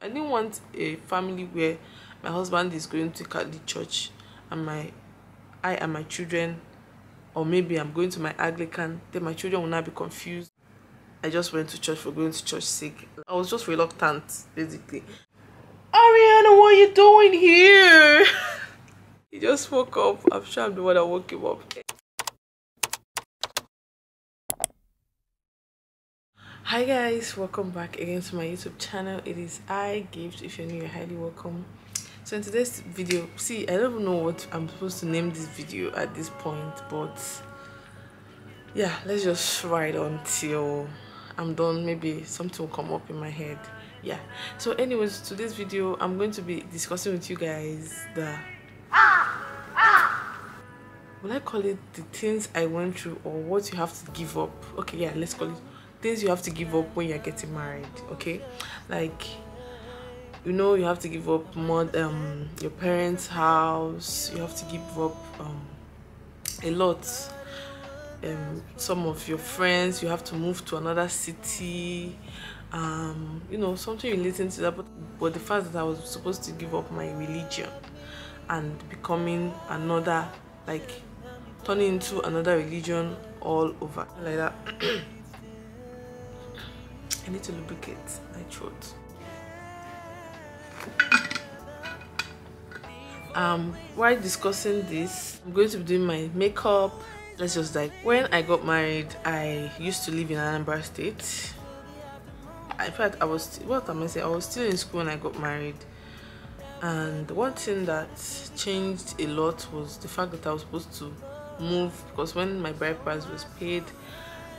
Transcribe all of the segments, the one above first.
I didn't want a family where my husband is going to Catholic church and I and my children, or maybe I'm going to my Anglican, then my children will not be confused. I just went to church for going to church sake. I was just reluctant, basically. Ariana, what are you doing here? He just woke up. I'm sure I'm the one that woke him up. Hi guys, welcome back again to my YouTube channel. It is Gift. If you're new, you're highly welcome. So in today's video, see, I don't even know what I'm supposed to name this video at this point, but yeah, let's just ride on till I'm done. Maybe something will come up in my head. Yeah, so anyways, today's video I'm going to be discussing with you guys the, will I call it, the things I went through, or what you have to give up. Okay, yeah, let's call it things you have to give up when you're getting married. Okay, like, you know, you have to give up more your parents' house, you have to give up a lot. Some of your friends, you have to move to another city, you know, something relating to that. But the fact that I was supposed to give up my religion and becoming another, like turning into another religion all over like that. I need to lubricate my throat. While discussing this, I'm going to be doing my makeup. Let's just like, when I got married, I used to live in Anambra State. In fact, I was, what am I saying? I was still in school when I got married. And one thing that changed a lot was the fact that I was supposed to move, because when my bride price was paid,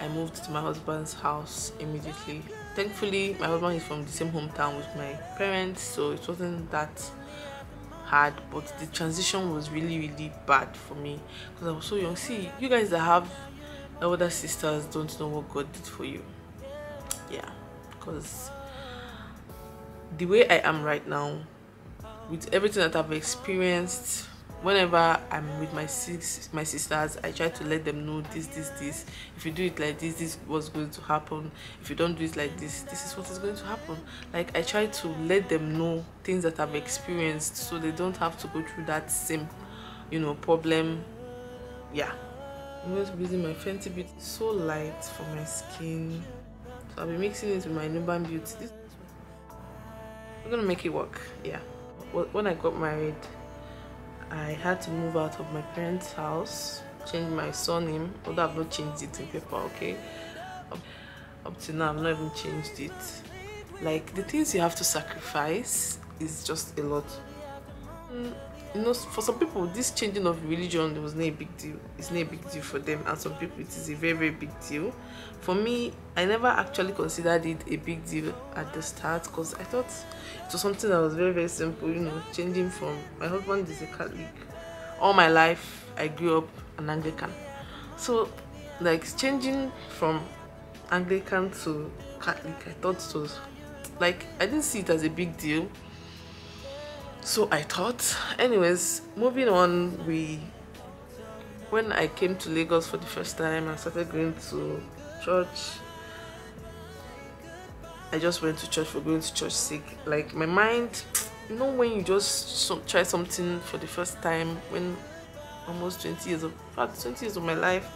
I moved to my husband's house immediately. Thankfully, my husband is from the same hometown with my parents, so it wasn't that hard, but the transition was really bad for me because I was so young. See, you guys that have elder sisters don't know what God did for you. Yeah, because the way I am right now, with everything that I've experienced, whenever I'm with my sisters, I try to let them know this. If you do it like this is what's going to happen. If you don't do it like this is what is going to happen. Like, I try to let them know things that I've experienced so they don't have to go through that same, you know, problem. Yeah, I'm going to be using my Fenty Beauty. It's so light for my skin, so I'll be mixing it with my Nuban Beauty. I'm gonna make it work. Yeah, when I got married, I had to move out of my parents' house, change my surname, although I've not changed it in paper, okay? Up to now, I've not even changed it. Like, the things you have to sacrifice is just a lot. You know, for some people, this changing of religion was not a big deal. It's not a big deal for them, and some people it is a very big deal. For me, I never actually considered it a big deal at the start, because I thought it was something that was very simple. You know, changing from, my husband is a Catholic. All my life, I grew up an Anglican. So, like, changing from Anglican to Catholic, I thought it was, like, I didn't see it as a big deal. So I thought. Anyways, moving on, when I came to Lagos for the first time, I started going to church. I just went to church for going to church sake. Like, my mind, you know, when you just try something for the first time, when almost 20 years of my life,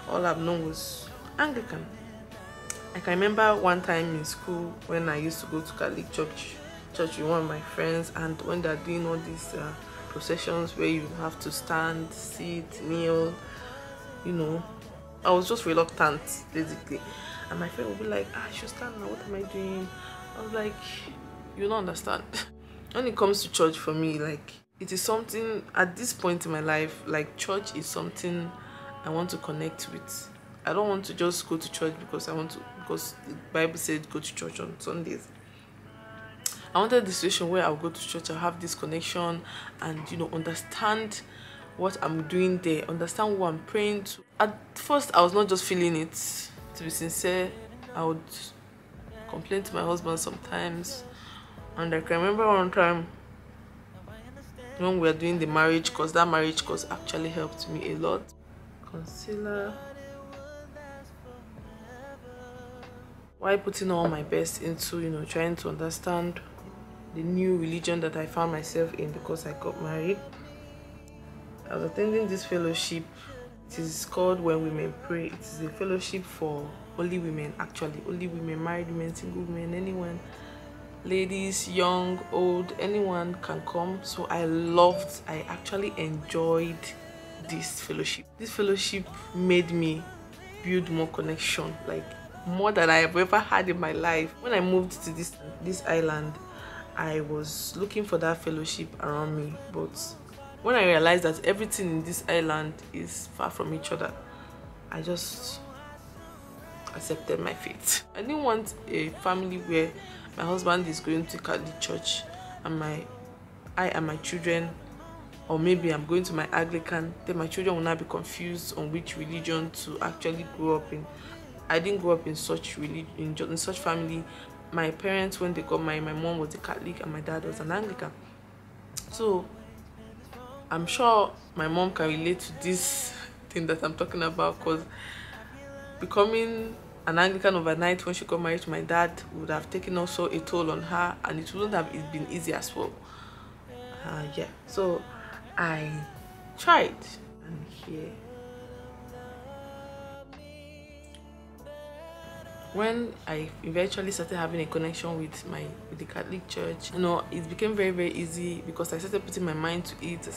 all I've known was Anglican. I can remember one time in school when I used to go to Catholic church with one of my friends, and when they're doing all these processions where you have to stand, sit, kneel, you know, I was just reluctant, basically. And my friend would be like, I should stand now, what am I doing? I was like, you don't understand. When it comes to church, for me, like, it is something, at this point in my life, like, church is something I want to connect with. I don't want to just go to church because because the Bible said go to church on Sundays. I wanted the situation where I'll go to church, I'll have this connection, and, you know, understand what I'm doing there, understand who I'm praying to. At first, I was not just feeling it. To be sincere, I would complain to my husband sometimes. And I can remember one time when we were doing the marriage course, that marriage course actually helped me a lot. Concealer. While putting all my best into, you know, trying to understand the new religion that I found myself in because I got married. I was attending this fellowship. It is called When Women Pray. It is a fellowship for only women, actually. Only women, married women, single women, anyone. Ladies, young, old, anyone can come. So I actually enjoyed this fellowship. This fellowship made me build more connection, like more than I have ever had in my life. When I moved to this island, I was looking for that fellowship around me, but when I realized that everything in this island is far from each other, I just accepted my fate. I didn't want a family where my husband is going to Catholic church and I and my children, or maybe I'm going to my Anglican, then my children will not be confused on which religion to actually grow up in. I didn't grow up in such in such family. My parents, when they got married, my mom was a Catholic and my dad was an Anglican. So I'm sure my mom can relate to this thing that I'm talking about, because becoming an Anglican overnight when she got married to my dad would have taken also a toll on her, and it wouldn't have been easy as well. Yeah, so I tried, and here when I eventually started having a connection with the Catholic church, you know, it became very, very easy because I started putting my mind to it.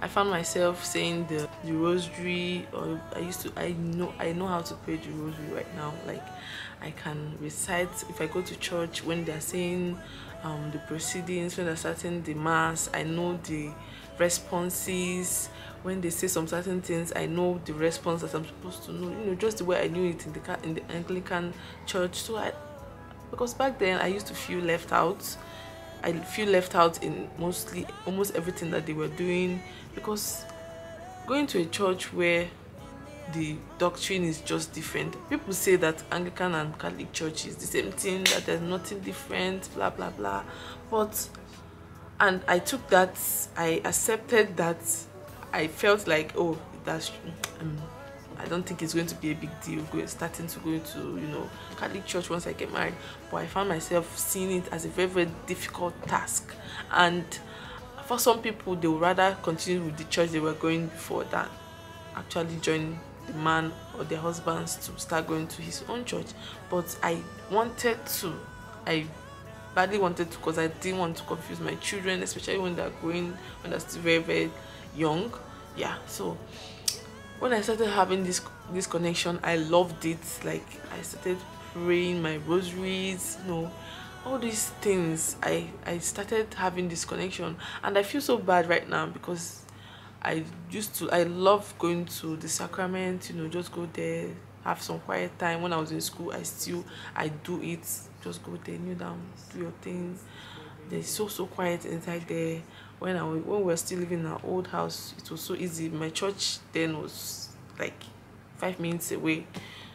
I found myself saying the rosary, or I know how to pray the rosary right now. Like, I can recite if I go to church when they're saying the proceedings, when they're starting the mass, I know the responses. When they say some certain things, I know the response that I'm supposed to know, you know, just the way I knew it in the Anglican church. So because back then I used to feel left out. I feel left out in almost everything that they were doing, because going to a church where the doctrine is just different. People say that Anglican and Catholic church is the same thing, that there's nothing different, blah blah blah. And I took that, I accepted that. I felt like, oh, that's I don't think it's going to be a big deal starting to go to, you know, Catholic church once I get married. But I found myself seeing it as a very, very difficult task. And for some people, they would rather continue with the church they were going before than actually join the man or their husbands to start going to his own church. But I badly wanted to, because I didn't want to confuse my children, especially when they're still very, very young. Yeah, so when I started having this connection, I loved it. Like, I started praying my rosaries, you know, all these things. I started having this connection, and I feel so bad right now because I love going to the sacrament, you know, just go there, have some quiet time. When I was in school, I do it, just go there, kneel down, do your thing. There's so quiet inside there. When we were still living in our old house, it was so easy. My church then was like 5 minutes away,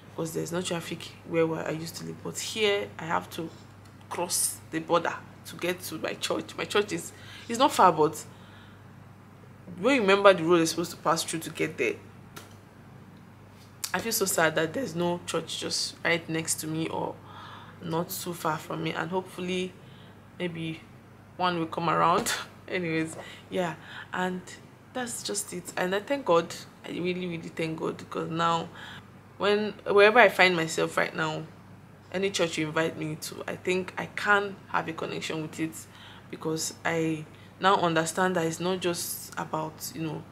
because there's no traffic where I used to live. But here I have to cross the border to get to my church. My church is not far, but when you remember the road you're supposed to pass through to get there, I feel so sad that there's no church just right next to me or not too far from me. And hopefully maybe one will come around. Anyways, yeah, and that's just it. And I thank God, I really, really thank God, because now wherever I find myself right now, any church you invite me to, I think I can have a connection with it, because I now understand that it's not just about, you know,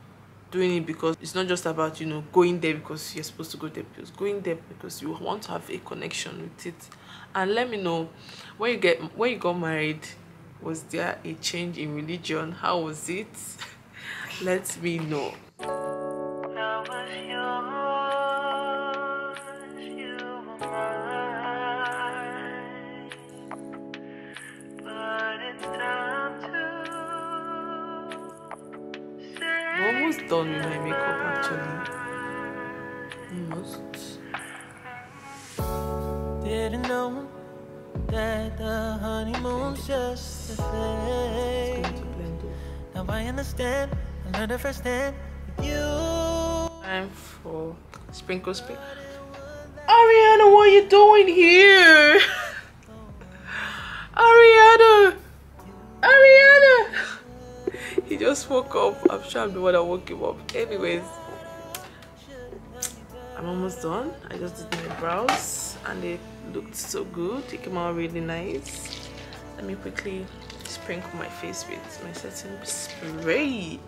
doing it because it's not just about, you know, going there because you're supposed to go there, because going there because you want to have a connection with it. And let me know, when you got married, was there a change in religion? How was it? Let me know. I'm almost done with my makeup, actually. Almost. Didn't know that the honeymoon's just a phase. Now I understand, I learned it firsthand with you. Time for sprinkle. Ariana, what are you doing here? Ariana, just woke up. I'm sure I'm the one that woke him up. Anyways, I'm almost done. I just did my brows and they looked so good. They came out really nice. Let me quickly sprinkle my face with my setting spray.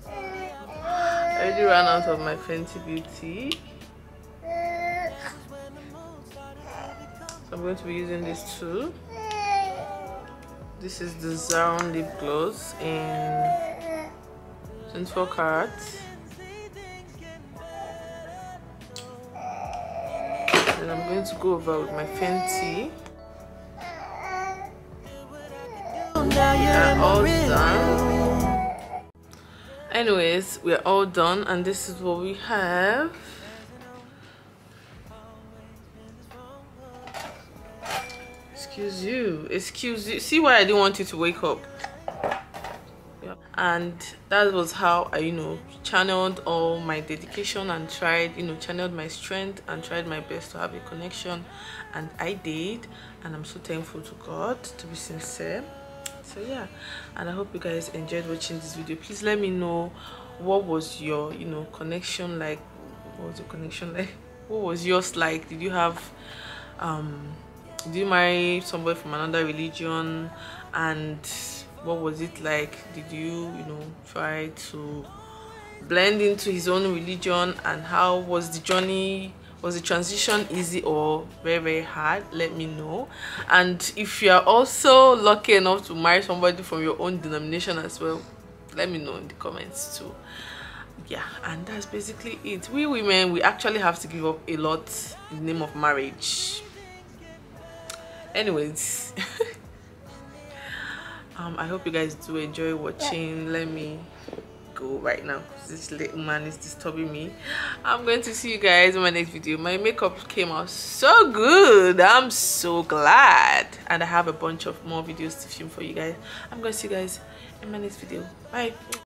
I already ran out of my Fenty Beauty. So I'm going to be using this too. This is the Zaron lip gloss in 24 carats. And I'm going to go over with my Fenty. We're all done. Anyways, we're all done, and this is what we have. Excuse you. See why I didn't want you to wake up? Yeah. And that was how I, channeled all my dedication and tried, channeled my strength and tried my best to have a connection, and I did, and I'm so thankful to God, to be sincere. So yeah, and I hope you guys enjoyed watching this video. Please let me know what was your connection like. What was your connection like? What was yours like? Did you have did you marry somebody from another religion, and what was it like? Did you try to blend into his own religion, and how was the journey? Was the transition easy or very, very hard? Let me know. And if you are also lucky enough to marry somebody from your own denomination as well, let me know in the comments too. Yeah, and that's basically it. We women, we actually have to give up a lot in the name of marriage. Anyways, I hope you guys do enjoy watching. Let me go right now because this little man is disturbing me. I'm going to see you guys in my next video. My makeup came out so good. I'm so glad, and I have a bunch of more videos to film for you guys. I'm going to see you guys in my next video. Bye.